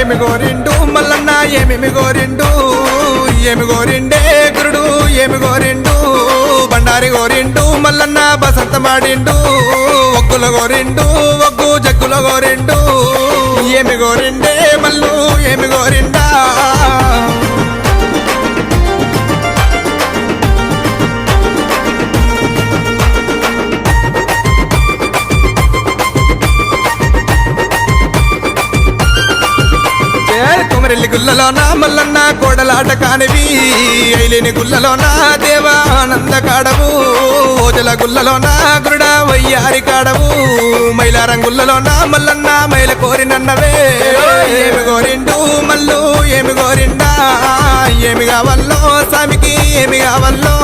ఏమి గోరిండు మల్లన్న ఏమేమి గోరిండు ఏమి గోరిండే గురుడు ఏమి గోరిండు బండారి గోరిండు మల్లన్న బసంత మాడిండు ఒగ్గుల గోరిండు ఒగ్గు జగ్గుల గోరిండు ఏమి గోరిండే మల్లు ఏమి గోరిండా కుమరెల్లి గుల్లలోన మల్లన్న కోడలాట కానివి ఐలేని గుల్లలోన దేవా ఆనంద కాడవు ఓజల గుల్లలోన గురుడ వయ్యారి కాడవు మైలారం గుల్లలోన మల్లన్న మైల కోరినన్నవే ఏమి గోరిండు మల్లు ఏమి గోరిండా ఏమి కావల్లో స్వామికి ఏమి కావల్లో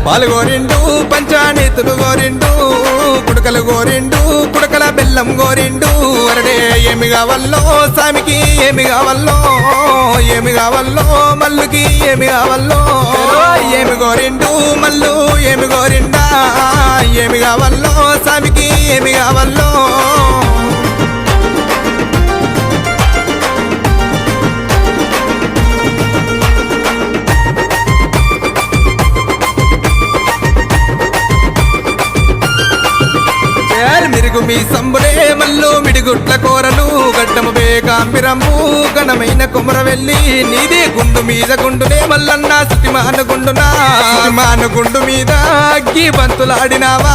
పాలు గోరిండు పంచానీతులు గోరిండు కుడకలు గోరిండు కుడకల బెల్లం గోరిండు అరడే ఏమి కావల్లో స్వామికి ఏమి కావల్లో ఏమి కావల్లో మల్లుకి ఏమి కావల్లో ఏమి గోరిండు మల్లు ఏమి గోరిండా ఏమి కావల్లో స్వామికి ఏమి కావల్లో మిరుగు మీ సంబులే మల్లు మిడిగుట్ల కోరలు గడ్డము బేకాంబిరము ఘనమైన కుమరవెల్లి నీదే గుండు మీద గుండునే మల్లన్న సుతిమాను గుండు మీద అగ్గి బంతులాడినావా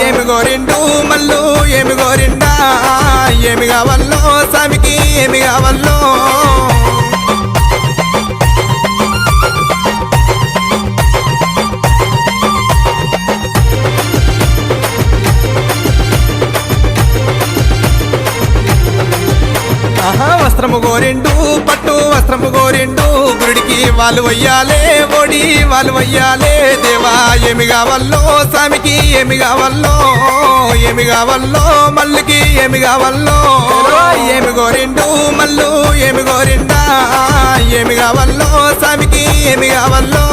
ఏమి గోరిండు మల్లు ఏమి గోరిండా ఏమి కావల్లో స్వామికి ఏమి కావల్లో వస్త్రము గోరిండు పట్టు వస్త్రము గోరిండు గుడికి వాళ్ళు వయ్యాలే ఓడి వాళ్ళు వయ్యాలే దేవా ఏమి కావల్లో స్వామికి ఏమి కావల్లో ఏమి కావల్లో మల్లుకి ఏమి కావల్లో ఏమి గోరిండు మల్లు ఏమి గోరిండా ఏమి కావల్లో స్వామికి ఏమి కావల్లో